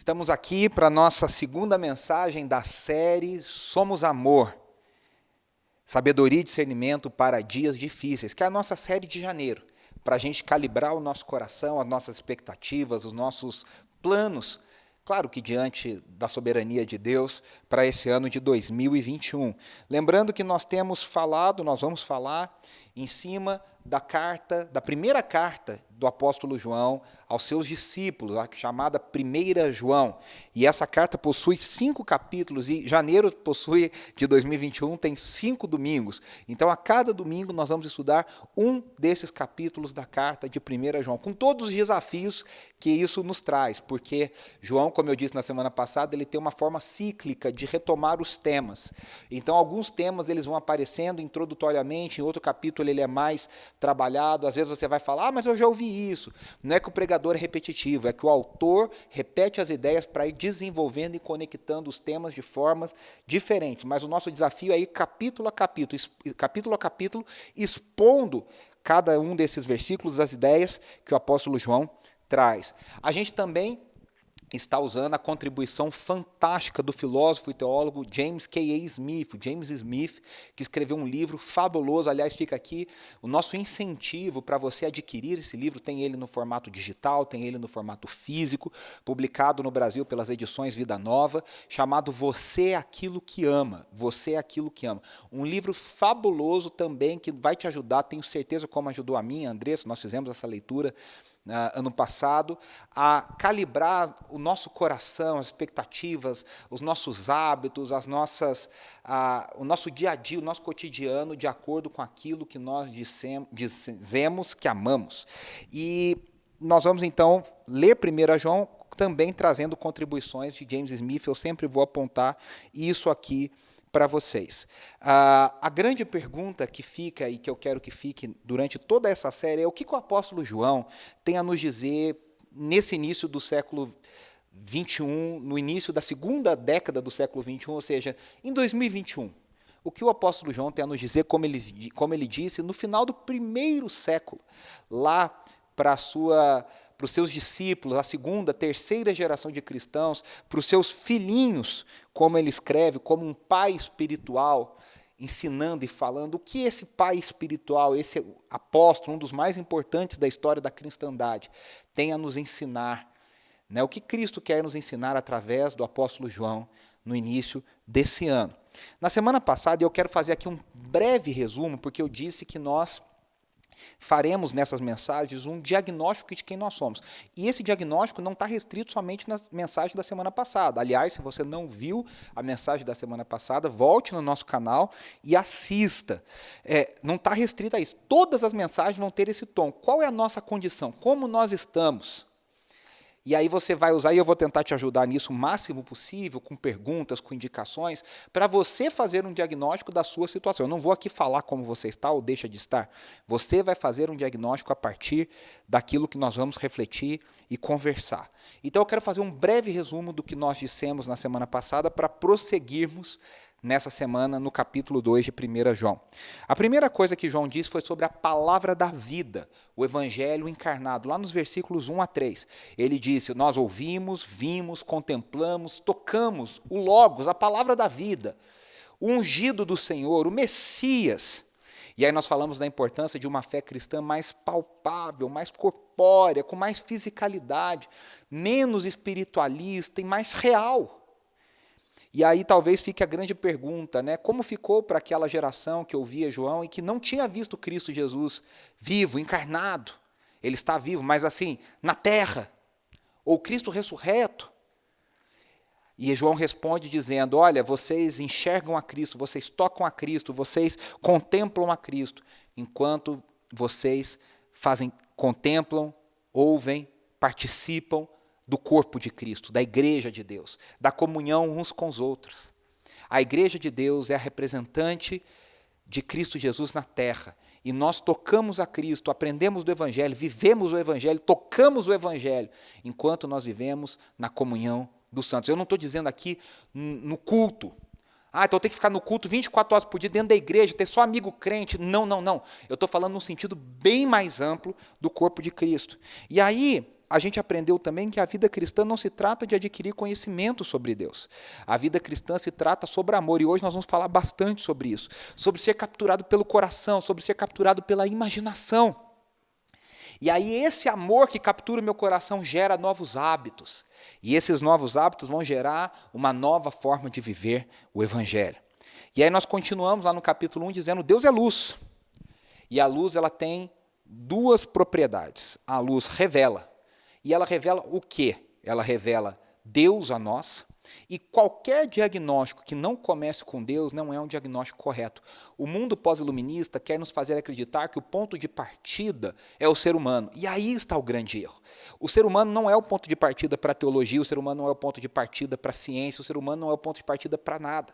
Estamos aqui para a nossa segunda mensagem da série Somos Amor, Sabedoria e Discernimento para Dias Difíceis, que é a nossa série de janeiro, para a gente calibrar o nosso coração, as nossas expectativas, os nossos planos, claro que diante da soberania de Deus, para esse ano de 2021. Lembrando que nós vamos falar em cima da primeira carta do apóstolo João aos seus discípulos, a chamada 1 João. E essa carta possui 5 capítulos, e janeiro de 2021 tem 5 domingos. Então, a cada domingo nós vamos estudar um desses capítulos da carta de 1 João, com todos os desafios que isso nos traz, porque João, como eu disse na semana passada, ele tem uma forma cíclica de retomar os temas. Então, alguns temas eles vão aparecendo introdutoriamente, em outro capítulo ele é mais trabalhado, às vezes você vai falar, mas eu já ouvi isso. Não é que o pregador é repetitivo, é que o autor repete as ideias para ir desenvolvendo e conectando os temas de formas diferentes. Mas o nosso desafio é ir capítulo a capítulo, expondo cada um desses versículos, as ideias que o apóstolo João traz. A gente também está usando a contribuição fantástica do filósofo e teólogo James K.A. Smith, o James Smith, que escreveu um livro fabuloso. Aliás, fica aqui o nosso incentivo para você adquirir esse livro. Tem ele no formato digital, tem ele no formato físico, publicado no Brasil pelas edições Vida Nova, chamado Você é Aquilo que Ama. Você é Aquilo que Ama. Um livro fabuloso também, que vai te ajudar, tenho certeza, como ajudou a mim, a Andressa, nós fizemos essa leitura ano passado, a calibrar o nosso coração, as expectativas, os nossos hábitos, o nosso dia a dia, o nosso cotidiano, de acordo com aquilo que nós dizemos que amamos. E nós vamos, então, ler 1 João, também trazendo contribuições de James Smith. Eu sempre vou apontar isso aqui para vocês. A grande pergunta que fica e que eu quero que fique durante toda essa série é o que o apóstolo João tem a nos dizer nesse início do século XXI, no início da segunda década do século XXI, ou seja, em 2021. O que o apóstolo João tem a nos dizer, como ele disse, no final do primeiro século, lá para os seus discípulos, a segunda, terceira geração de cristãos, para os seus filhinhos, como ele escreve, como um pai espiritual, ensinando e falando o que esse pai espiritual, esse apóstolo, um dos mais importantes da história da cristandade, tem a nos ensinar, né? O que Cristo quer nos ensinar através do apóstolo João no início desse ano. Na semana passada, eu quero fazer aqui um breve resumo, porque eu disse que nós faremos nessas mensagens um diagnóstico de quem nós somos. E esse diagnóstico não está restrito somente nas mensagens da semana passada. Aliás, se você não viu a mensagem da semana passada, volte no nosso canal e assista. Não está restrito a isso. Todas as mensagens vão ter esse tom. Qual é a nossa condição? Como nós estamos? E aí você vai usar, e eu vou tentar te ajudar nisso o máximo possível, com perguntas, com indicações, para você fazer um diagnóstico da sua situação. Eu não vou aqui falar como você está ou deixa de estar. Você vai fazer um diagnóstico a partir daquilo que nós vamos refletir e conversar. Então eu quero fazer um breve resumo do que nós dissemos na semana passada para prosseguirmos nessa semana no capítulo 2 de 1 João. A primeira coisa que João disse foi sobre a palavra da vida, o evangelho encarnado, lá nos versículos 1 a 3. Ele disse, nós ouvimos, vimos, contemplamos, tocamos o Logos, a palavra da vida, o ungido do Senhor, o Messias. E aí nós falamos da importância de uma fé cristã mais palpável, mais corpórea, com mais fisicalidade, menos espiritualista e mais real. E aí talvez fique a grande pergunta, né? Como ficou para aquela geração que ouvia João e que não tinha visto Cristo Jesus vivo, encarnado? Ele está vivo, mas assim, na terra. Ou Cristo ressurreto? E João responde dizendo, olha, vocês enxergam a Cristo, vocês tocam a Cristo, vocês contemplam a Cristo, enquanto vocês contemplam, ouvem, participam do corpo de Cristo, da igreja de Deus, da comunhão uns com os outros. A igreja de Deus é a representante de Cristo Jesus na terra. E nós tocamos a Cristo, aprendemos do Evangelho, vivemos o Evangelho, tocamos o Evangelho, enquanto nós vivemos na comunhão dos santos. Eu não estou dizendo aqui no culto. Então tem que ficar no culto 24 horas por dia dentro da igreja, ter só amigo crente. Não. Eu estou falando num sentido bem mais amplo do corpo de Cristo. E aí, a gente aprendeu também que a vida cristã não se trata de adquirir conhecimento sobre Deus. A vida cristã se trata sobre amor, e hoje nós vamos falar bastante sobre isso. Sobre ser capturado pelo coração, sobre ser capturado pela imaginação. E aí esse amor que captura o meu coração gera novos hábitos. E esses novos hábitos vão gerar uma nova forma de viver o Evangelho. E aí nós continuamos lá no capítulo 1 dizendo, Deus é luz. E a luz ela tem duas propriedades. A luz revela. E ela revela o quê? Ela revela Deus a nós. E qualquer diagnóstico que não comece com Deus não é um diagnóstico correto. O mundo pós-iluminista quer nos fazer acreditar que o ponto de partida é o ser humano. E aí está o grande erro. O ser humano não é o ponto de partida para a teologia, o ser humano não é o ponto de partida para a ciência, o ser humano não é o ponto de partida para nada.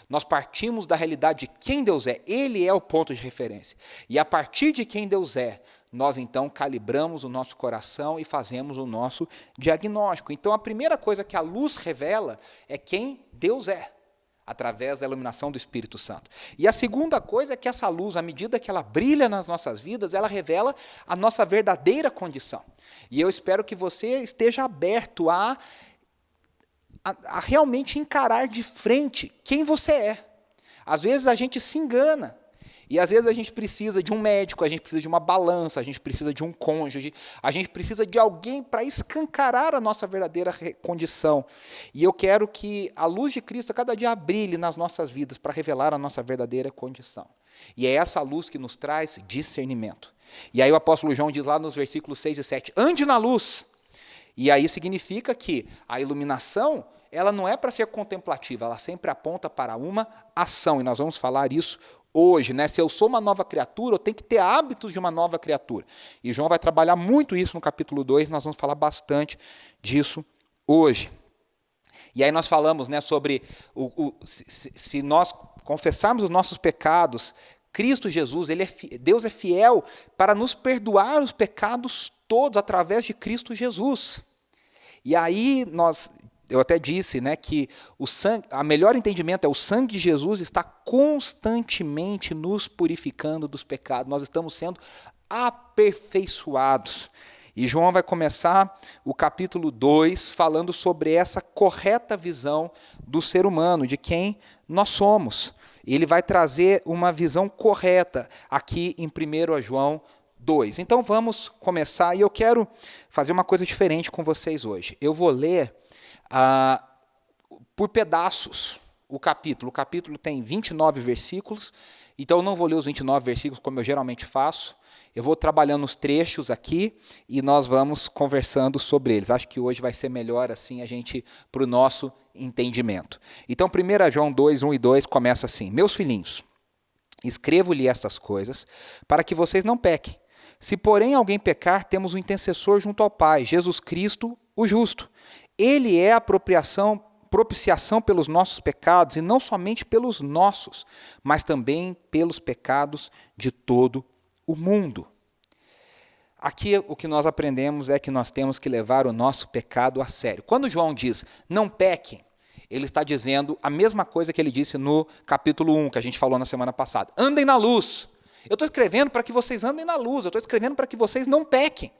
Nós partimos da realidade de quem Deus é. Ele é o ponto de referência. E a partir de quem Deus é, nós então calibramos o nosso coração e fazemos o nosso diagnóstico. Então a primeira coisa que a luz revela é quem Deus é, através da iluminação do Espírito Santo. E a segunda coisa é que essa luz, à medida que ela brilha nas nossas vidas, ela revela a nossa verdadeira condição. E eu espero que você esteja aberto a realmente encarar de frente quem você é. Às vezes a gente se engana. E às vezes a gente precisa de um médico, a gente precisa de uma balança, a gente precisa de um cônjuge, a gente precisa de alguém para escancarar a nossa verdadeira condição. E eu quero que a luz de Cristo a cada dia brilhe nas nossas vidas para revelar a nossa verdadeira condição. E é essa luz que nos traz discernimento. E aí o apóstolo João diz lá nos versículos 6 e 7, ande na luz. E aí significa que a iluminação, ela não é para ser contemplativa, ela sempre aponta para uma ação. E nós vamos falar isso hoje, né? Se eu sou uma nova criatura, eu tenho que ter hábitos de uma nova criatura. E João vai trabalhar muito isso no capítulo 2, nós vamos falar bastante disso hoje. E aí nós falamos, né, sobre se nós confessarmos os nossos pecados, Cristo Jesus, Deus é fiel para nos perdoar os pecados todos através de Cristo Jesus. E aí eu até disse, né, que o melhor entendimento é o sangue de Jesus está constantemente nos purificando dos pecados. Nós estamos sendo aperfeiçoados. E João vai começar o capítulo 2 falando sobre essa correta visão do ser humano, de quem nós somos. Ele vai trazer uma visão correta aqui em 1 João 2. Então vamos começar, e eu quero fazer uma coisa diferente com vocês hoje. Eu vou ler por pedaços o capítulo. O capítulo tem 29 versículos, então eu não vou ler os 29 versículos como eu geralmente faço. Eu vou trabalhando os trechos aqui e nós vamos conversando sobre eles. Acho que hoje vai ser melhor assim para o nosso entendimento. Então 1 João 2, 1 e 2 começa assim: meus filhinhos, escrevo-lhe estas coisas para que vocês não pequem. Se porém alguém pecar, temos um intercessor junto ao Pai, Jesus Cristo, o justo. Ele é a propiciação pelos nossos pecados, e não somente pelos nossos, mas também pelos pecados de todo o mundo. Aqui o que nós aprendemos é que nós temos que levar o nosso pecado a sério. Quando João diz, não pequem, ele está dizendo a mesma coisa que ele disse no capítulo 1, que a gente falou na semana passada. Andem na luz. Eu estou escrevendo para que vocês andem na luz, eu estou escrevendo para que vocês não pequem.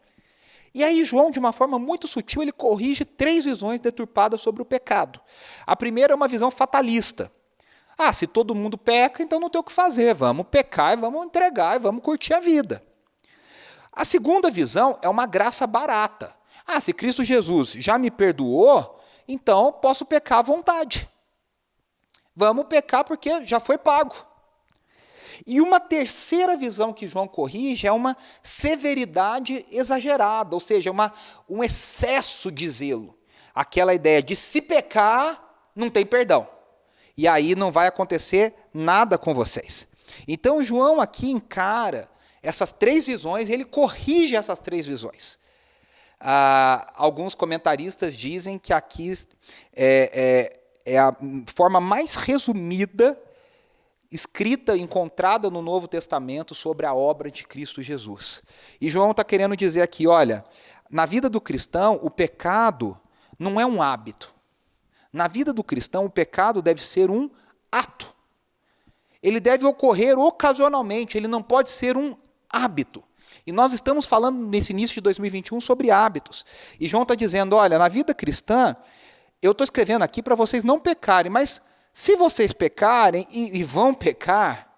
E aí João, de uma forma muito sutil, ele corrige 3 visões deturpadas sobre o pecado. A primeira é uma visão fatalista. Se todo mundo peca, então não tem o que fazer. Vamos pecar, e vamos entregar, e vamos curtir a vida. A segunda visão é uma graça barata. Se Cristo Jesus já me perdoou, então posso pecar à vontade. Vamos pecar porque já foi pago. E uma terceira visão que João corrige é uma severidade exagerada, ou seja, um excesso de zelo. Aquela ideia de se pecar, não tem perdão. E aí não vai acontecer nada com vocês. Então João aqui encara essas 3 visões, ele corrige essas 3 visões. Alguns comentaristas dizem que aqui é a forma mais resumida escrita, encontrada no Novo Testamento sobre a obra de Cristo Jesus. E João está querendo dizer aqui, olha, na vida do cristão, o pecado não é um hábito. Na vida do cristão, o pecado deve ser um ato. Ele deve ocorrer ocasionalmente, ele não pode ser um hábito. E nós estamos falando nesse início de 2021 sobre hábitos. E João está dizendo, olha, na vida cristã, eu estou escrevendo aqui para vocês não pecarem, mas se vocês pecarem e vão pecar,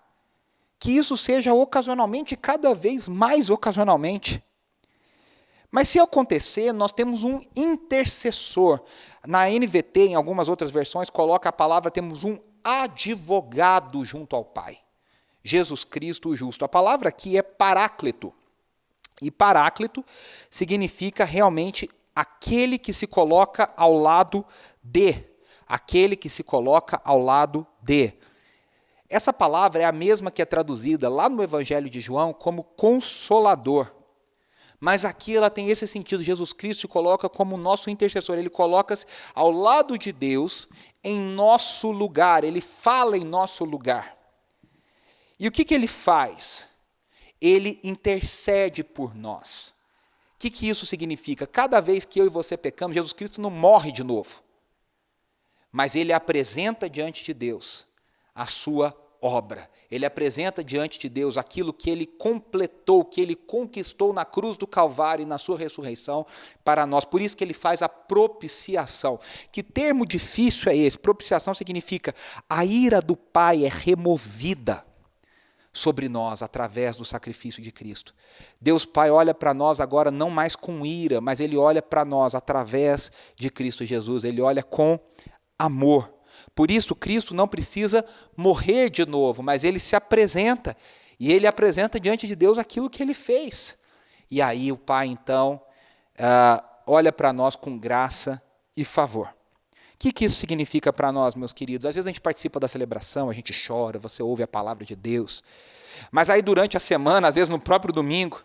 que isso seja ocasionalmente, cada vez mais ocasionalmente. Mas se acontecer, nós temos um intercessor. Na NVT, em algumas outras versões, coloca a palavra, temos um advogado junto ao Pai. Jesus Cristo o justo. A palavra aqui é paráclito. E paráclito significa realmente aquele que se coloca ao lado de. Aquele que se coloca ao lado de. Essa palavra é a mesma que é traduzida lá no Evangelho de João como consolador. Mas aqui ela tem esse sentido. Jesus Cristo se coloca como nosso intercessor. Ele coloca-se ao lado de Deus em nosso lugar. Ele fala em nosso lugar. E o que ele faz? Ele intercede por nós. O que isso significa? Cada vez que eu e você pecamos, Jesus Cristo não morre de novo. Mas ele apresenta diante de Deus a sua obra. Ele apresenta diante de Deus aquilo que ele completou, que ele conquistou na cruz do Calvário e na sua ressurreição para nós. Por isso que ele faz a propiciação. Que termo difícil é esse? Propiciação significa a ira do Pai é removida sobre nós através do sacrifício de Cristo. Deus Pai olha para nós agora não mais com ira, mas ele olha para nós através de Cristo Jesus. Ele olha com amor. Por isso, Cristo não precisa morrer de novo, mas ele se apresenta, e ele apresenta diante de Deus aquilo que ele fez. E aí o Pai, então, olha para nós com graça e favor. O que isso significa para nós, meus queridos? Às vezes a gente participa da celebração, a gente chora, você ouve a palavra de Deus, mas aí durante a semana, às vezes no próprio domingo,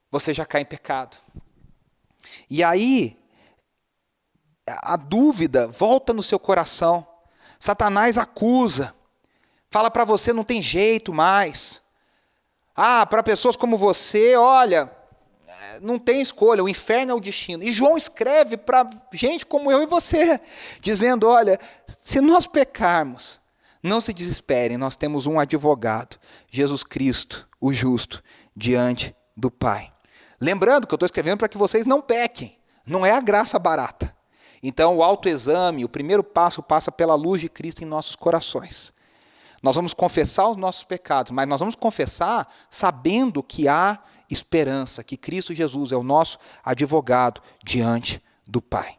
você já cai em pecado. E aí, a dúvida volta no seu coração. Satanás acusa, fala para você não tem jeito mais. Para pessoas como você, olha, não tem escolha, o inferno é o destino. E João escreve para gente como eu e você, dizendo, olha, se nós pecarmos, não se desesperem, nós temos um advogado, Jesus Cristo, o justo, diante do Pai. Lembrando que eu estou escrevendo para que vocês não pequem, não é a graça barata. Então, o autoexame, o primeiro passo passa pela luz de Cristo em nossos corações. Nós vamos confessar os nossos pecados, mas nós vamos confessar sabendo que há esperança, que Cristo Jesus é o nosso advogado diante do Pai.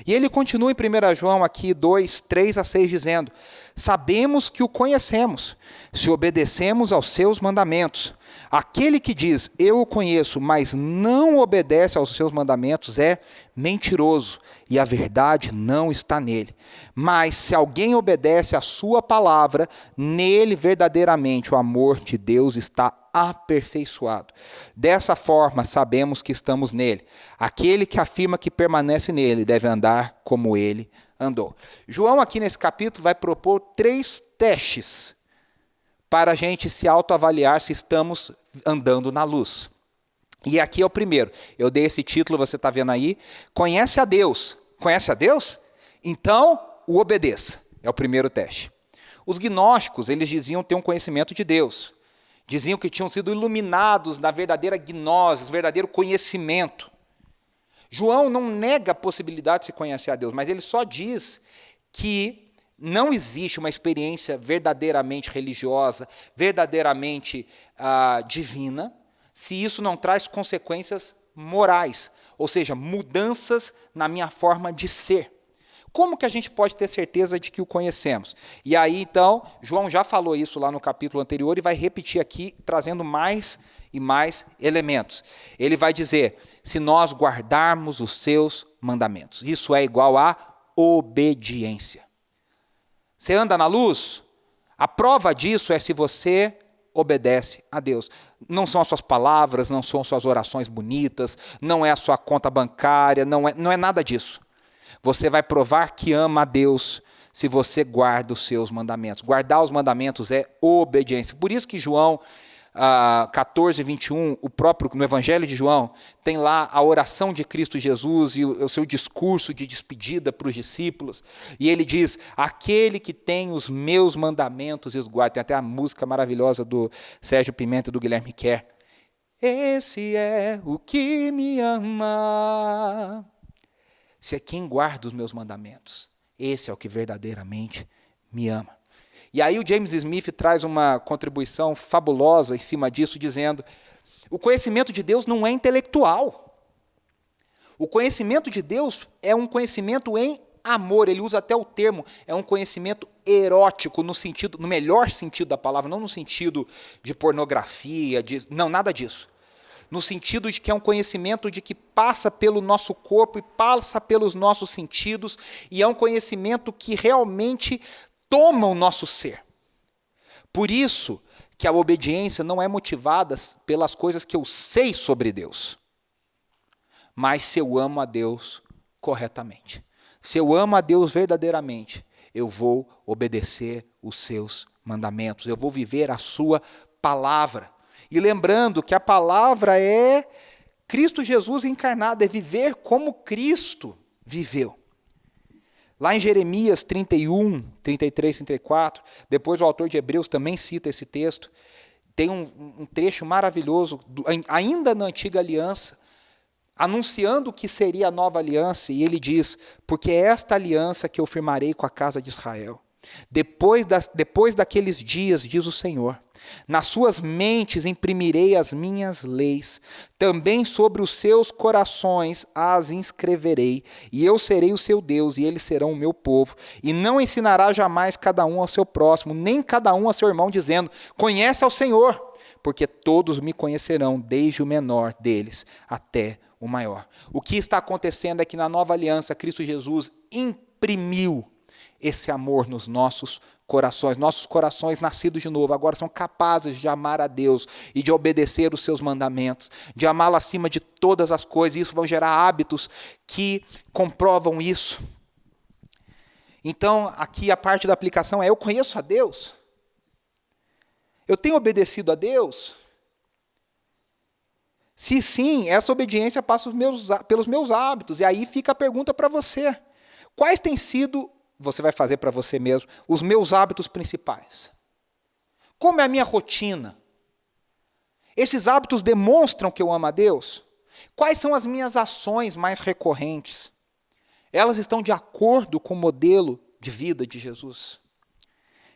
E ele continua em 1 João aqui 2, 3 a 6, dizendo, sabemos que o conhecemos, se obedecemos aos seus mandamentos. Aquele que diz, eu o conheço, mas não obedece aos seus mandamentos, é mentiroso, e a verdade não está nele. Mas se alguém obedece à sua palavra, nele verdadeiramente o amor de Deus está aperfeiçoado. Dessa forma sabemos que estamos nele. Aquele que afirma que permanece nele deve andar como ele andou. João aqui nesse capítulo vai propor 3 testes para a gente se autoavaliar se estamos andando na luz. E aqui é o primeiro. Eu dei esse título, você está vendo aí. Conhece a Deus. Conhece a Deus? Então, o obedeça. É o primeiro teste. Os gnósticos, eles diziam ter um conhecimento de Deus. Diziam que tinham sido iluminados na verdadeira gnose, verdadeiro conhecimento. João não nega a possibilidade de se conhecer a Deus, mas ele só diz que não existe uma experiência verdadeiramente religiosa, verdadeiramente divina, se isso não traz consequências morais, ou seja, mudanças na minha forma de ser. Como que a gente pode ter certeza de que o conhecemos? E aí, então, João já falou isso lá no capítulo anterior e vai repetir aqui, trazendo mais e mais elementos. Ele vai dizer, se nós guardarmos os seus mandamentos. Isso é igual a obediência. Você anda na luz? A prova disso é se você obedece a Deus. Não são as suas palavras, não são suas orações bonitas, não é a sua conta bancária, não é nada disso. Você vai provar que ama a Deus se você guarda os seus mandamentos. Guardar os mandamentos é obediência. Por isso que João 14, 21, no Evangelho de João, tem lá a oração de Cristo Jesus e o seu discurso de despedida para os discípulos. E ele diz, aquele que tem os meus mandamentos e os guarda. Tem até a música maravilhosa do Sérgio Pimenta e do Guilherme Kerr. esse é o que me ama. Se é quem guarda os meus mandamentos, esse é o que verdadeiramente me ama. E aí o James Smith traz uma contribuição fabulosa em cima disso, dizendo: o conhecimento de Deus não é intelectual. O conhecimento de Deus é um conhecimento em amor. Ele usa até o termo, é um conhecimento erótico, no melhor sentido da palavra, não no sentido de pornografia, não, nada disso. No sentido de que é um conhecimento de que passa pelo nosso corpo e passa pelos nossos sentidos, e é um conhecimento que realmente toma o nosso ser. Por isso que a obediência não é motivada pelas coisas que eu sei sobre Deus, mas se eu amo a Deus corretamente. Se eu amo a Deus verdadeiramente, eu vou obedecer os seus mandamentos, eu vou viver a sua palavra. E lembrando que a palavra é Cristo Jesus encarnado, é viver como Cristo viveu. Lá em Jeremias 31, 33, 34, depois o autor de Hebreus também cita esse texto, tem um trecho maravilhoso, ainda na antiga aliança, anunciando o que seria a nova aliança, e ele diz: porque é esta aliança que eu firmarei com a casa de Israel. Depois daqueles dias, diz o Senhor, nas suas mentes imprimirei as minhas leis, também sobre os seus corações as inscreverei, e eu serei o seu Deus, e eles serão o meu povo. E não ensinará jamais cada um ao seu próximo, nem cada um ao seu irmão, dizendo: conhece ao Senhor, porque todos me conhecerão, desde o menor deles até o maior. O que está acontecendo é que na nova aliança, Cristo Jesus imprimiu esse amor nos nossos corações. Nossos corações nascidos de novo agora são capazes de amar a Deus e de obedecer os seus mandamentos, de amá-lo acima de todas as coisas. Isso vai gerar hábitos que comprovam isso. Então, aqui a parte da aplicação é: eu conheço a Deus? Eu tenho obedecido a Deus? Se sim, essa obediência passa pelos meus hábitos. E aí fica a pergunta para você: quais têm sido, você vai fazer para você mesmo, os meus hábitos principais? Como é a minha rotina? Esses hábitos demonstram que eu amo a Deus? Quais são as minhas ações mais recorrentes? Elas estão de acordo com o modelo de vida de Jesus?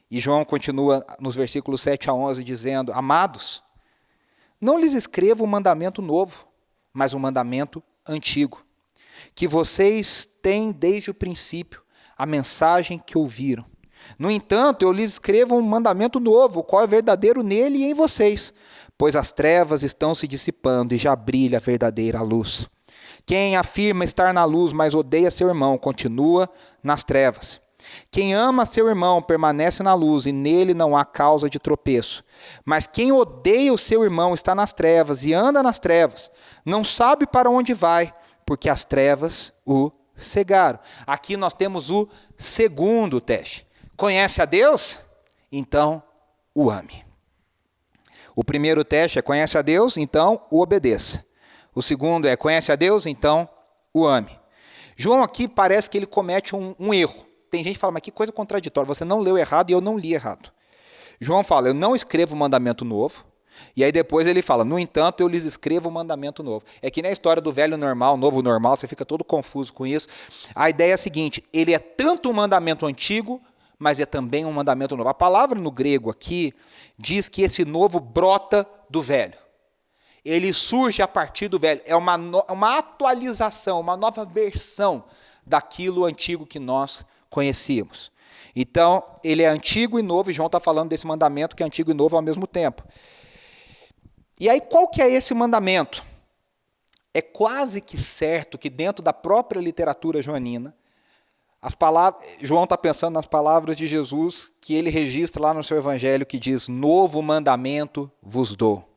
E João continua nos versículos 7 a 11 dizendo: amados, não lhes escrevo um mandamento novo, mas um mandamento antigo, que vocês têm desde o princípio, a mensagem que ouviram. No entanto, eu lhes escrevo um mandamento novo, o qual é verdadeiro nele e em vocês, pois as trevas estão se dissipando e já brilha a verdadeira luz. Quem afirma estar na luz, mas odeia seu irmão, continua nas trevas. Quem ama seu irmão permanece na luz, e nele não há causa de tropeço. Mas quem odeia o seu irmão está nas trevas e anda nas trevas, não sabe para onde vai, porque as trevas o cegaram. Aqui nós temos o segundo teste. Conhece a Deus? Então o ame. O primeiro teste é: conhece a Deus? Então o obedeça. O segundo é: conhece a Deus? Então o ame. João aqui parece que ele comete um erro. Tem gente que fala: mas que coisa contraditória, você não leu errado e eu não li errado. João fala: eu não escrevo um mandamento novo. E aí depois ele fala: no entanto, eu lhes escrevo um mandamento novo. É que nem a história do velho normal, novo normal, você fica todo confuso com isso. A ideia é a seguinte: ele é tanto um mandamento antigo, mas é também um mandamento novo. A palavra no grego aqui diz que esse novo brota do velho. Ele surge a partir do velho. É uma atualização, uma nova versão daquilo antigo que nós conhecíamos. Então, ele é antigo e novo, e João está falando desse mandamento que é antigo e novo ao mesmo tempo. E aí, qual que é esse mandamento? É quase que certo que dentro da própria literatura joanina, João está pensando nas palavras de Jesus que ele registra lá no seu evangelho, que diz: novo mandamento vos dou,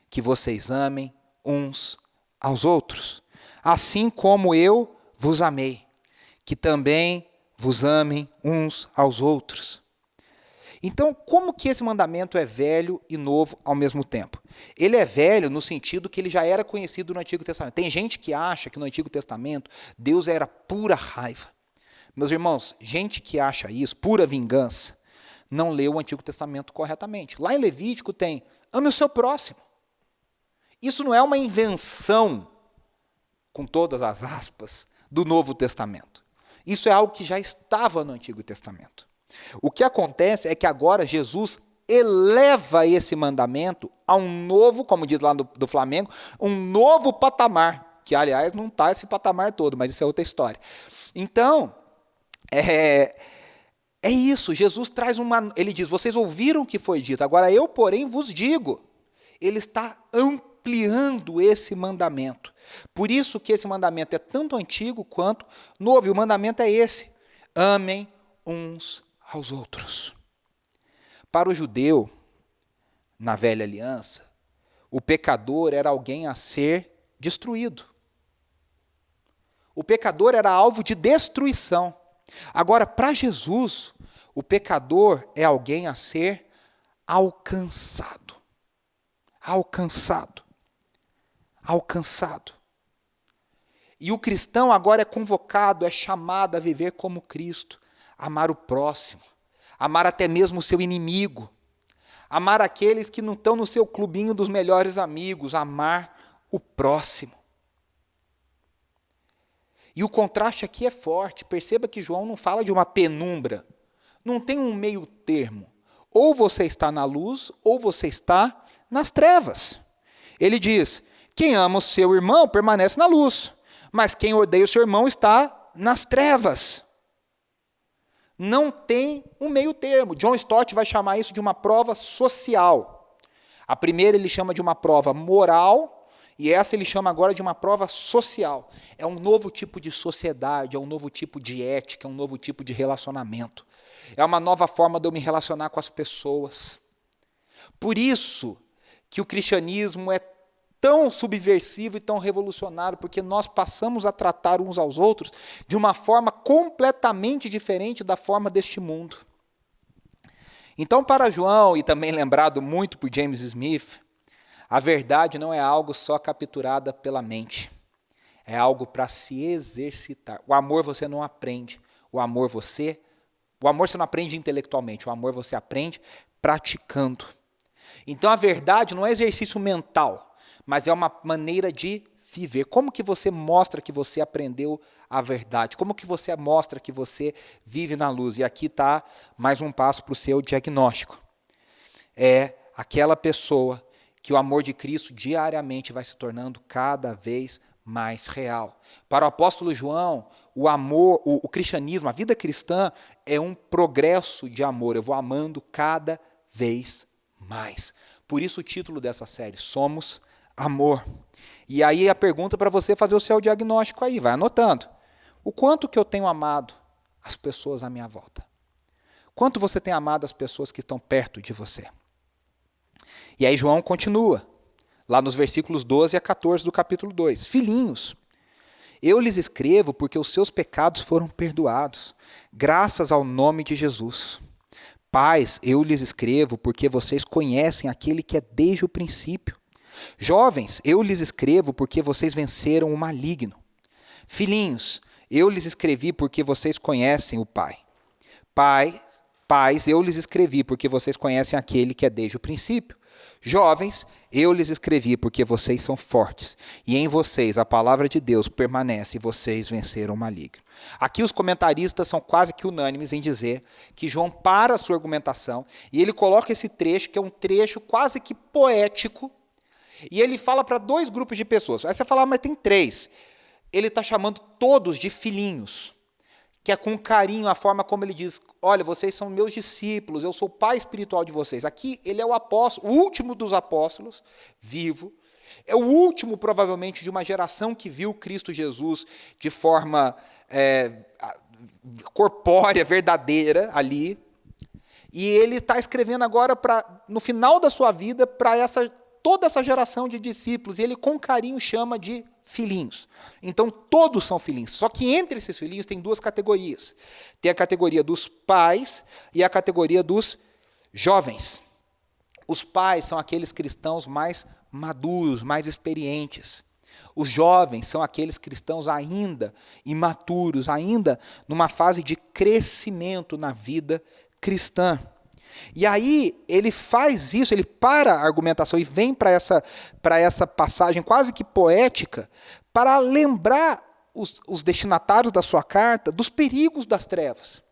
que vocês amem uns aos outros, assim como eu vos amei, que também vos amem uns aos outros. Então, como que esse mandamento é velho e novo ao mesmo tempo? Ele é velho no sentido que ele já era conhecido no Antigo Testamento. Tem gente que acha que no Antigo Testamento Deus era pura raiva. Meus irmãos, gente que acha isso, pura vingança, não leu o Antigo Testamento corretamente. Lá em Levítico tem: ame o seu próximo. Isso não é uma invenção, com todas as aspas, do Novo Testamento. Isso é algo que já estava no Antigo Testamento. O que acontece é que agora Jesus eleva esse mandamento a um novo, como diz lá do Flamengo, um novo patamar, que aliás não está esse patamar todo, mas isso é outra história. Então, é isso, Jesus traz ele diz, vocês ouviram o que foi dito, agora eu, porém, vos digo. Ele está ampliando esse mandamento. Por isso que esse mandamento é tanto antigo quanto novo, e o mandamento é esse: amem uns aos outros. Para o judeu, na velha aliança, o pecador era alguém a ser destruído. O pecador era alvo de destruição. Agora, para Jesus, o pecador é alguém a ser alcançado. Alcançado. Alcançado. E o cristão agora é convocado, é chamado a viver como Cristo, amar o próximo, amar até mesmo o seu inimigo, amar aqueles que não estão no seu clubinho dos melhores amigos, amar o próximo. E o contraste aqui é forte. Perceba que João não fala de uma penumbra. Não tem um meio termo. Ou você está na luz, ou você está nas trevas. Ele diz, quem ama o seu irmão permanece na luz, mas quem odeia o seu irmão está nas trevas. Não tem um meio termo. John Stott vai chamar isso de uma prova social. A primeira ele chama de uma prova moral, e essa ele chama agora de uma prova social. É um novo tipo de sociedade, é um novo tipo de ética, é um novo tipo de relacionamento. É uma nova forma de eu me relacionar com as pessoas. Por isso que o cristianismo é tão subversivo e tão revolucionário, porque nós passamos a tratar uns aos outros de uma forma completamente diferente da forma deste mundo. Então, para João, e também lembrado muito por James Smith, a verdade não é algo só capturada pela mente. É algo para se exercitar. O amor você não aprende. O amor você não aprende intelectualmente. O amor você aprende praticando. Então, a verdade não é exercício mental, mas é uma maneira de viver. Como que você mostra que você aprendeu a verdade? Como que você mostra que você vive na luz? E aqui está mais um passo para o seu diagnóstico. É aquela pessoa que o amor de Cristo diariamente vai se tornando cada vez mais real. Para o apóstolo João, o amor, o cristianismo, a vida cristã é um progresso de amor. Eu vou amando cada vez mais. Por isso o título dessa série, Somos Amor. E aí a pergunta para você fazer o seu diagnóstico aí, vai anotando. O quanto que eu tenho amado as pessoas à minha volta? Quanto você tem amado as pessoas que estão perto de você? E aí João continua, lá nos versículos 12 a 14 do capítulo 2. Filhinhos, eu lhes escrevo porque os seus pecados foram perdoados, graças ao nome de Jesus. Pais, eu lhes escrevo porque vocês conhecem aquele que é desde o princípio. Jovens, eu lhes escrevo porque vocês venceram o maligno. Filhinhos, eu lhes escrevi porque vocês conhecem o Pai. Pais, eu lhes escrevi porque vocês conhecem aquele que é desde o princípio. Jovens, eu lhes escrevi porque vocês são fortes, e em vocês a palavra de Deus permanece, e vocês venceram o maligno. Aqui os comentaristas são quase que unânimes em dizer que João para a sua argumentação, e ele coloca esse trecho, que é um trecho quase que poético, e ele fala para dois grupos de pessoas. Aí você fala, mas tem três. Ele está chamando todos de filhinhos, que é com carinho a forma como ele diz, olha, vocês são meus discípulos, eu sou o pai espiritual de vocês. Aqui ele é o apóstolo, o último dos apóstolos, vivo. É o último, provavelmente, de uma geração que viu Cristo Jesus de forma corpórea, verdadeira, ali. E ele está escrevendo agora, no final da sua vida, para toda essa geração de discípulos. E ele, com carinho, chama de filhinhos. Então, todos são filhinhos. Só que entre esses filhinhos tem duas categorias. Tem a categoria dos pais e a categoria dos jovens. Os pais são aqueles cristãos mais maduros, mais experientes. Os jovens são aqueles cristãos ainda imaturos, ainda numa fase de crescimento na vida cristã. E aí ele faz isso, ele para a argumentação e vem para essa passagem quase que poética para lembrar os destinatários da sua carta dos perigos das trevas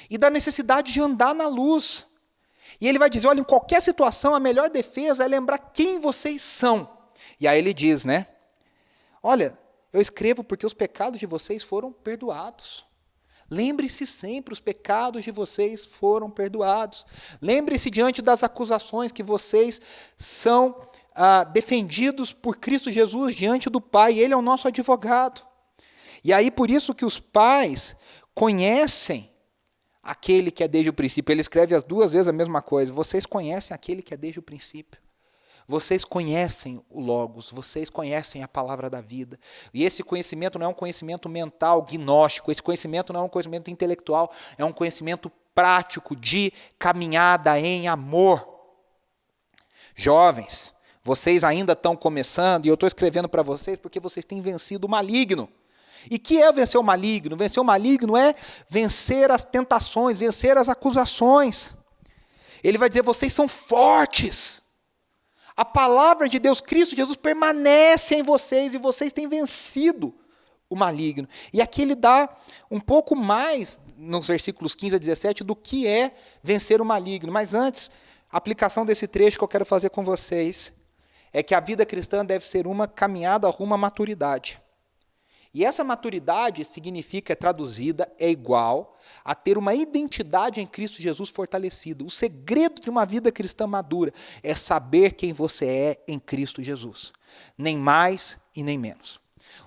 e da necessidade de andar na luz. E ele vai dizer, olha, em qualquer situação a melhor defesa é lembrar quem vocês são. E aí ele diz, né? Olha, eu escrevo porque os pecados de vocês foram perdoados. Lembre-se sempre, os pecados de vocês foram perdoados. Lembre-se diante das acusações que vocês são defendidos por Cristo Jesus diante do Pai. Ele é o nosso advogado. E aí por isso que os pais conhecem aquele que é desde o princípio. Ele escreve as duas vezes a mesma coisa. Vocês conhecem aquele que é desde o princípio. Vocês conhecem o Logos, vocês conhecem a palavra da vida. E esse conhecimento não é um conhecimento mental, gnóstico, esse conhecimento não é um conhecimento intelectual, é um conhecimento prático de caminhada em amor. Jovens, vocês ainda estão começando, e eu estou escrevendo para vocês porque vocês têm vencido o maligno. E que é vencer o maligno? Vencer o maligno é vencer as tentações, vencer as acusações. Ele vai dizer, vocês são fortes. A palavra de Deus, Cristo Jesus, permanece em vocês e vocês têm vencido o maligno. E aqui ele dá um pouco mais, nos versículos 15 a 17, do que é vencer o maligno. Mas antes, a aplicação desse trecho que eu quero fazer com vocês é que a vida cristã deve ser uma caminhada rumo à maturidade. E essa maturidade significa, traduzida, é igual a ter uma identidade em Cristo Jesus fortalecida. O segredo de uma vida cristã madura é saber quem você é em Cristo Jesus. Nem mais e nem menos.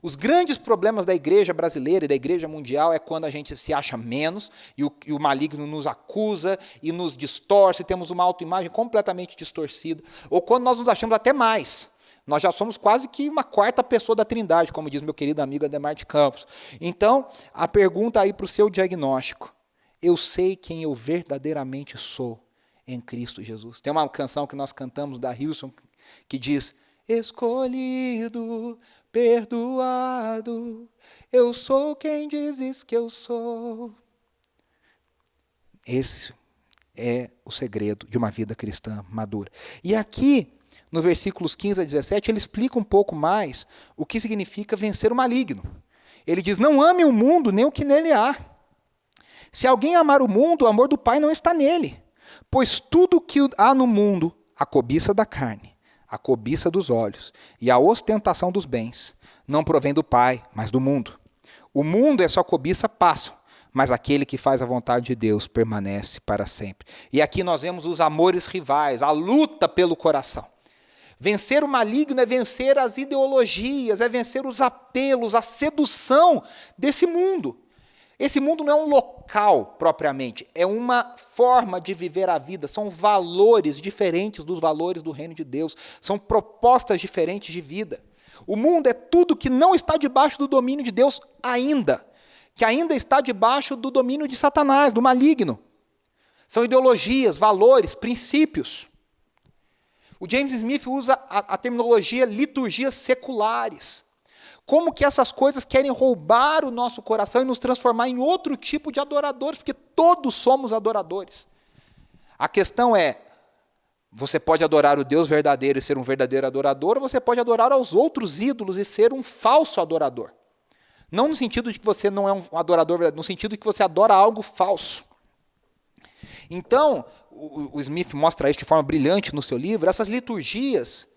Os grandes problemas da igreja brasileira e da igreja mundial é quando a gente se acha menos e o maligno nos acusa e nos distorce, temos uma autoimagem completamente distorcida. Ou quando nós nos achamos até mais. Nós já somos quase que uma quarta pessoa da Trindade, como diz meu querido amigo Ademar de Campos. Então, a pergunta aí para o seu diagnóstico. Eu sei quem eu verdadeiramente sou em Cristo Jesus. Tem uma canção que nós cantamos da Hilson que diz, escolhido, perdoado, eu sou quem dizes que eu sou. Esse é o segredo de uma vida cristã madura. E aqui, no versículos 15 a 17, ele explica um pouco mais o que significa vencer o maligno. Ele diz, não ame o mundo nem o que nele há. Se alguém amar o mundo, o amor do Pai não está nele. Pois tudo que há no mundo, a cobiça da carne, a cobiça dos olhos e a ostentação dos bens, não provém do Pai, mas do mundo. O mundo e a sua cobiça passam, mas aquele que faz a vontade de Deus permanece para sempre. E aqui nós vemos os amores rivais, a luta pelo coração. Vencer o maligno é vencer as ideologias, é vencer os apelos, a sedução desse mundo. Esse mundo não é um local propriamente, é uma forma de viver a vida, são valores diferentes dos valores do reino de Deus, são propostas diferentes de vida. O mundo é tudo que não está debaixo do domínio de Deus ainda, que ainda está debaixo do domínio de Satanás, do maligno. São ideologias, valores, princípios. O James Smith usa a terminologia liturgias seculares. Como que essas coisas querem roubar o nosso coração e nos transformar em outro tipo de adoradores, porque todos somos adoradores. A questão é, você pode adorar o Deus verdadeiro e ser um verdadeiro adorador, ou você pode adorar aos outros ídolos e ser um falso adorador. Não no sentido de que você não é um adorador verdadeiro, no sentido de que você adora algo falso. Então, o Smith mostra isso de forma brilhante no seu livro, essas liturgias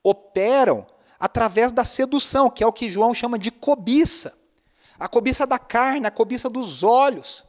operam através da sedução, que é o que João chama de cobiça. A cobiça da carne, a cobiça dos olhos.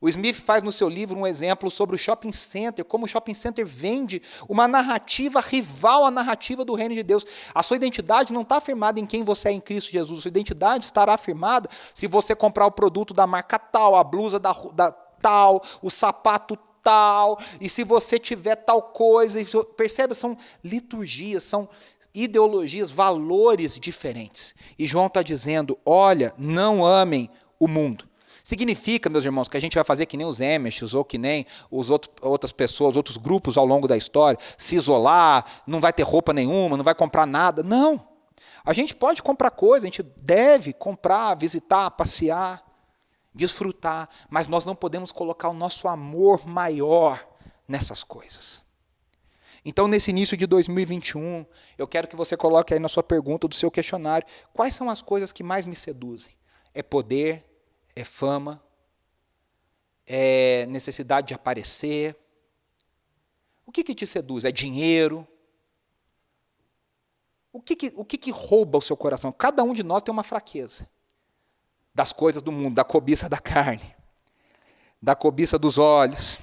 O Smith faz no seu livro um exemplo sobre o shopping center, como o shopping center vende uma narrativa rival à narrativa do reino de Deus. A sua identidade não está afirmada em quem você é em Cristo Jesus, a sua identidade estará afirmada se você comprar o produto da marca tal, a blusa da tal, o sapato tal, e se você tiver tal coisa, percebe? São liturgias, são ideologias, valores diferentes. E João está dizendo, olha, não amem o mundo. Significa, meus irmãos, que a gente vai fazer que nem os Amish, ou que nem outras pessoas, outros grupos ao longo da história, se isolar, não vai ter roupa nenhuma, não vai comprar nada. Não. A gente pode comprar coisa, a gente deve comprar, visitar, passear, desfrutar, mas nós não podemos colocar o nosso amor maior nessas coisas. Então, nesse início de 2021, eu quero que você coloque aí na sua pergunta do seu questionário, quais são as coisas que mais me seduzem? É poder? É fama? É necessidade de aparecer? O que te seduz? É dinheiro? O que rouba o seu coração? Cada um de nós tem uma fraqueza. Das coisas do mundo, da cobiça da carne, da cobiça dos olhos.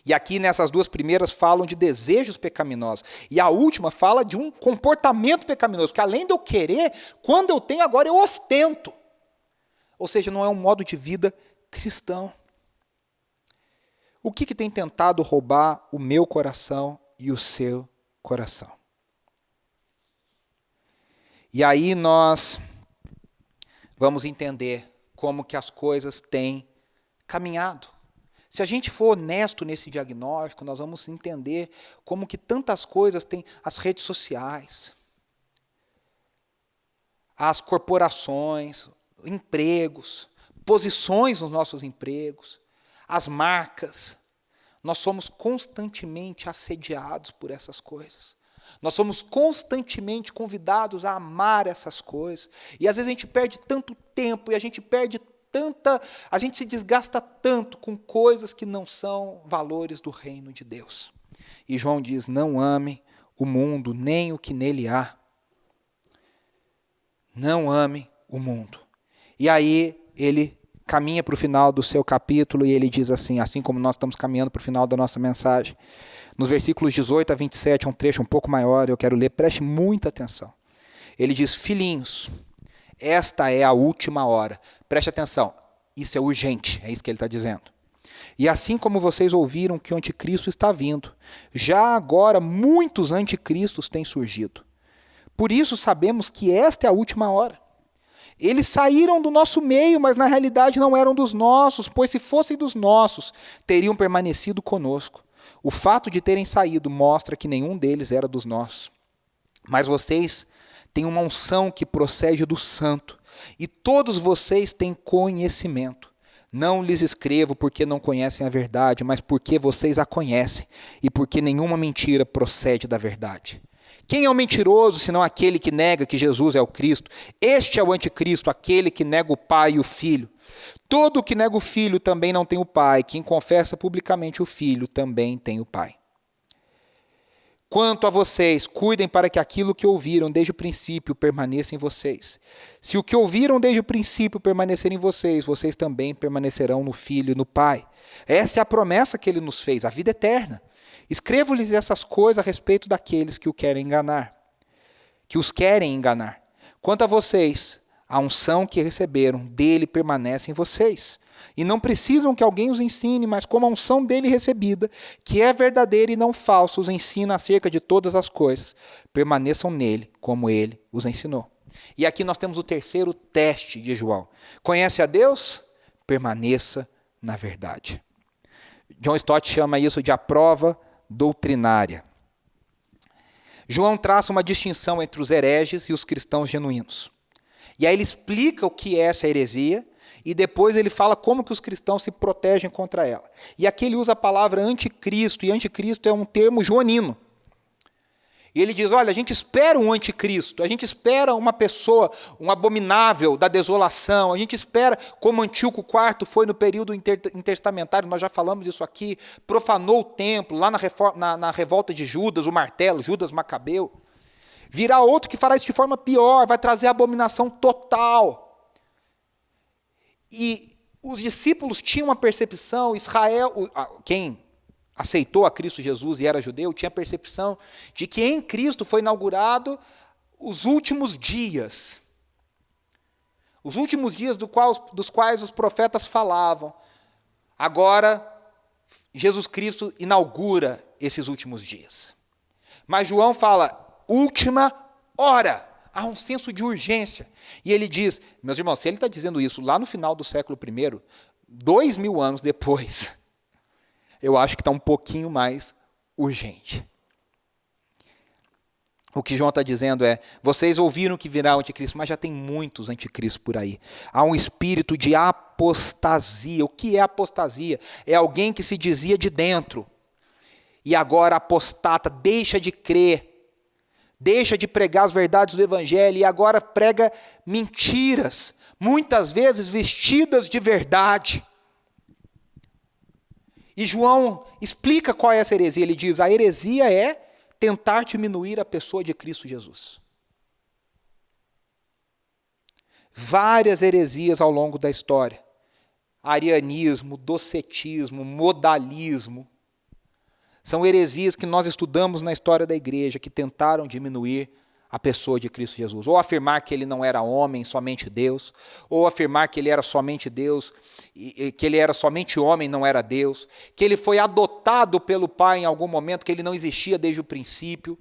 E aqui nessas duas primeiras falam de desejos pecaminosos. E a última fala de um comportamento pecaminoso, que além de eu querer, quando eu tenho agora eu ostento. Ou seja, não é um modo de vida cristão. O que tem tentado roubar o meu coração e o seu coração? E aí nós vamos entender como que as coisas têm caminhado. Se a gente for honesto nesse diagnóstico, nós vamos entender como que tantas coisas têm as redes sociais, as corporações, empregos, posições nos nossos empregos, as marcas. Nós somos constantemente assediados por essas coisas. Nós somos constantemente convidados a amar essas coisas. E às vezes a gente perde tanto tempo e a gente se desgasta tanto com coisas que não são valores do reino de Deus. E João diz, não ame o mundo, nem o que nele há. Não ame o mundo. E aí ele caminha para o final do seu capítulo e ele diz assim como nós estamos caminhando para o final da nossa mensagem. Nos versículos 18 a 27, é um trecho um pouco maior, eu quero ler, preste muita atenção. Ele diz, filhinhos, esta é a última hora. Preste atenção, isso é urgente, é isso que ele está dizendo. E assim como vocês ouviram que o anticristo está vindo, já agora muitos anticristos têm surgido. Por isso sabemos que esta é a última hora. Eles saíram do nosso meio, mas na realidade não eram dos nossos, pois se fossem dos nossos, teriam permanecido conosco. O fato de terem saído mostra que nenhum deles era dos nossos. Mas vocês têm uma unção que procede do santo, e todos vocês têm conhecimento. Não lhes escrevo porque não conhecem a verdade, mas porque vocês a conhecem, e porque nenhuma mentira procede da verdade. Quem é o mentiroso, senão aquele que nega que Jesus é o Cristo? Este é o anticristo, aquele que nega o Pai e o Filho. Todo que nega o Filho também não tem o Pai. Quem confessa publicamente o Filho também tem o Pai. Quanto a vocês, cuidem para que aquilo que ouviram desde o princípio permaneça em vocês. Se o que ouviram desde o princípio permanecer em vocês, vocês também permanecerão no Filho e no Pai. Essa é a promessa que ele nos fez, a vida eterna. Escrevo-lhes essas coisas a respeito daqueles que os querem enganar. Quanto a vocês, a unção que receberam dele permanece em vocês. E não precisam que alguém os ensine, mas como a unção dele recebida, que é verdadeira e não falsa, os ensina acerca de todas as coisas. Permaneçam nele, como ele os ensinou. E aqui nós temos o terceiro teste de João. Conhece a Deus? Permaneça na verdade. John Stott chama isso de a prova doutrinária. João traça uma distinção entre os hereges e os cristãos genuínos. E aí ele explica o que é essa heresia e depois ele fala como que os cristãos se protegem contra ela. E aqui ele usa a palavra anticristo, e anticristo é um termo joanino. E ele diz, olha, a gente espera um anticristo, a gente espera uma pessoa, um abominável da desolação, a gente espera, como Antíoco IV foi no período intertestamentário, nós já falamos isso aqui, profanou o templo, lá na revolta de Judas, o martelo, Judas Macabeu. Virá outro que fará isso de forma pior, vai trazer abominação total. E os discípulos tinham uma percepção, Israel, quem aceitou a Cristo Jesus e era judeu, tinha a percepção de que em Cristo foi inaugurado os últimos dias. Os últimos dias dos quais os profetas falavam. Agora, Jesus Cristo inaugura esses últimos dias. Mas João fala, última hora. Há um senso de urgência. E ele diz, meus irmãos, se ele está dizendo isso lá no final do século I, 2000 anos depois, eu acho que está um pouquinho mais urgente. O que João está dizendo é, vocês ouviram que virá o anticristo, mas já tem muitos anticristos por aí. Há um espírito de apostasia. O que é apostasia? É alguém que se dizia de dentro, e agora apostata, deixa de crer, deixa de pregar as verdades do Evangelho e agora prega mentiras, muitas vezes vestidas de verdade. E João explica qual é essa heresia. Ele diz: a heresia é tentar diminuir a pessoa de Cristo Jesus. Várias heresias ao longo da história. Arianismo, docetismo, modalismo. São heresias que nós estudamos na história da igreja, que tentaram diminuir a pessoa de Cristo Jesus. Ou afirmar que ele não era homem, somente Deus. Ou afirmar que ele era somente Deus, que ele era somente homem, não era Deus. Que ele foi adotado pelo Pai em algum momento, que ele não existia desde o princípio.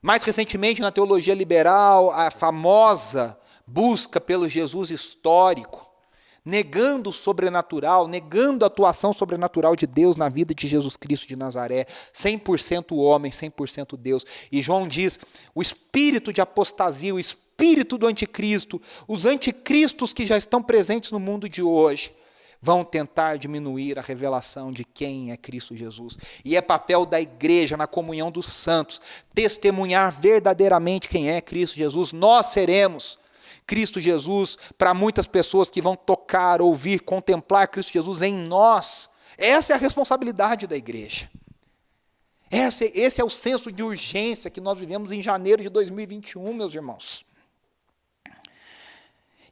Mais recentemente, na teologia liberal, a famosa busca pelo Jesus histórico, negando o sobrenatural, negando a atuação sobrenatural de Deus na vida de Jesus Cristo de Nazaré, 100% homem, 100% Deus. E João diz, o espírito de apostasia, o espírito do anticristo, os anticristos que já estão presentes no mundo de hoje, vão tentar diminuir a revelação de quem é Cristo Jesus. E é papel da igreja, na comunhão dos santos, testemunhar verdadeiramente quem é Cristo Jesus. Nós seremos Cristo Jesus para muitas pessoas que vão tocar, ouvir, contemplar Cristo Jesus em nós. Essa é a responsabilidade da igreja. Esse é o senso de urgência que nós vivemos em janeiro de 2021, meus irmãos.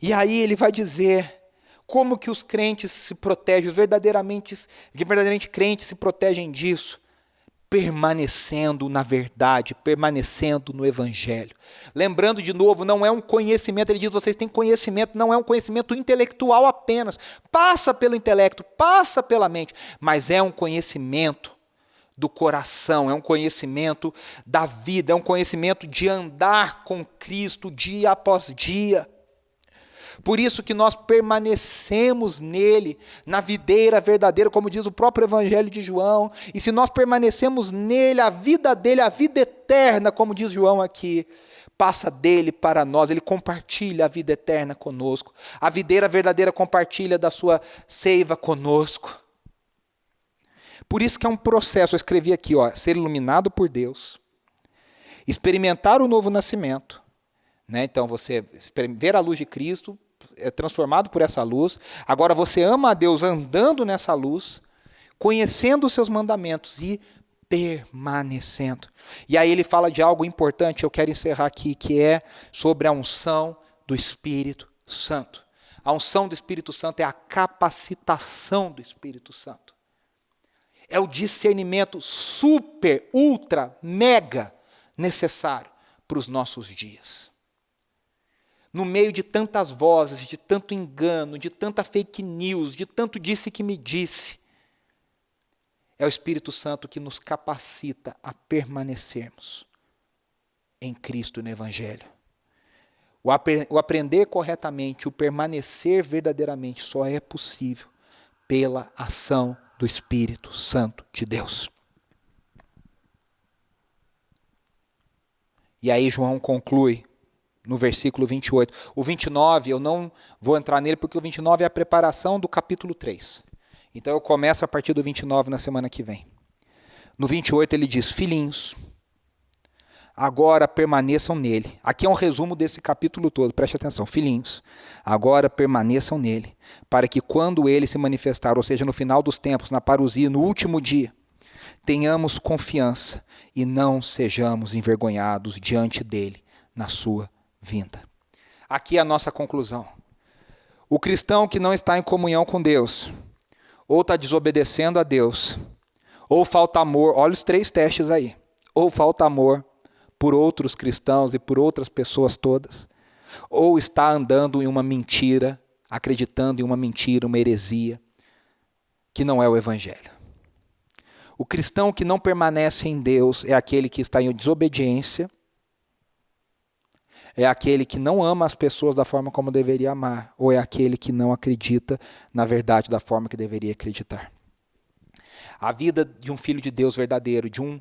E aí ele vai dizer como que os crentes se protegem, os verdadeiramente crentes se protegem disso. Permanecendo na verdade, permanecendo no Evangelho. Lembrando de novo, não é um conhecimento, ele diz, vocês têm conhecimento, não é um conhecimento intelectual apenas, passa pelo intelecto, passa pela mente, mas é um conhecimento do coração, é um conhecimento da vida, é um conhecimento de andar com Cristo dia após dia. Por isso que nós permanecemos nele, na videira verdadeira, como diz o próprio Evangelho de João. E se nós permanecemos nele, a vida dele, a vida eterna, como diz João aqui, passa dele para nós. Ele compartilha a vida eterna conosco. A videira verdadeira compartilha da sua seiva conosco. Por isso que é um processo, eu escrevi aqui, ser iluminado por Deus, experimentar o novo nascimento, né? Então você ver a luz de Cristo, é transformado por essa luz, agora você ama a Deus andando nessa luz, conhecendo os seus mandamentos e permanecendo. E aí ele fala de algo importante, eu quero encerrar aqui, que é sobre a unção do Espírito Santo. A unção do Espírito Santo é a capacitação do Espírito Santo. É o discernimento super, ultra, mega necessário para os nossos dias. No meio de tantas vozes, de tanto engano, de tanta fake news, de tanto disse que me disse, é o Espírito Santo que nos capacita a permanecermos em Cristo no Evangelho. O aprender corretamente, o permanecer verdadeiramente só é possível pela ação do Espírito Santo de Deus. E aí João conclui no versículo 28. O 29, eu não vou entrar nele, porque o 29 é a preparação do capítulo 3. Então eu começo a partir do 29 na semana que vem. No 28 ele diz, filhinhos, agora permaneçam nele. Aqui é um resumo desse capítulo todo, preste atenção. Filhinhos, agora permaneçam nele, para que quando ele se manifestar, ou seja, no final dos tempos, na parousia, no último dia, tenhamos confiança e não sejamos envergonhados diante dele na sua vinda. Aqui é a nossa conclusão. O cristão que não está em comunhão com Deus, ou está desobedecendo a Deus, ou falta amor, olha os 3 testes aí, ou falta amor por outros cristãos e por outras pessoas todas, ou está andando em uma mentira, acreditando em uma mentira, uma heresia, que não é o Evangelho. O cristão que não permanece em Deus é aquele que está em desobediência, é aquele que não ama as pessoas da forma como deveria amar, ou é aquele que não acredita na verdade da forma que deveria acreditar. A vida de um filho de Deus verdadeiro, de um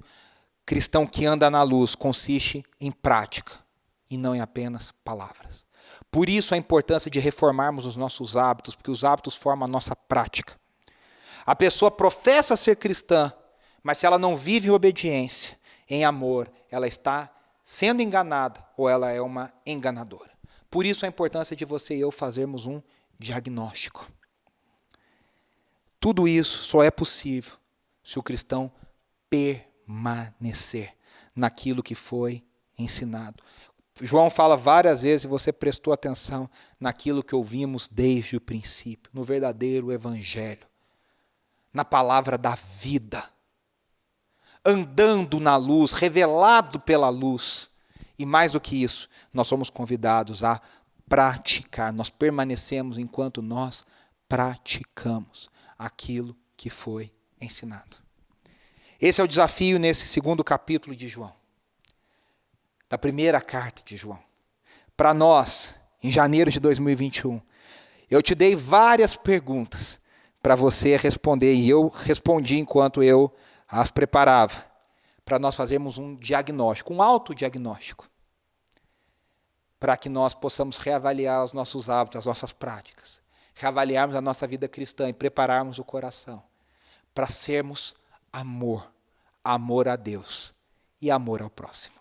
cristão que anda na luz, consiste em prática e não em apenas palavras. Por isso a importância de reformarmos os nossos hábitos, porque os hábitos formam a nossa prática. A pessoa professa ser cristã, Mas se ela não vive em obediência, em amor, ela está sendo enganada ou ela é uma enganadora. Por isso a importância de você e eu fazermos um diagnóstico. Tudo isso só é possível se o cristão permanecer naquilo que foi ensinado. João fala várias vezes, e você prestou atenção naquilo que ouvimos desde o princípio, no verdadeiro evangelho, na palavra da vida, andando na luz, revelado pela luz. E mais do que isso, nós somos convidados a praticar, nós permanecemos enquanto nós praticamos aquilo que foi ensinado. Esse é o desafio nesse segundo capítulo de João, da primeira carta de João. Para nós, em janeiro de 2021, eu te dei várias perguntas para você responder, e eu respondi enquanto eu as preparava, para nós fazermos um diagnóstico, um autodiagnóstico, para que nós possamos reavaliar os nossos hábitos, as nossas práticas, reavaliarmos a nossa vida cristã e prepararmos o coração para sermos amor, amor a Deus e amor ao próximo.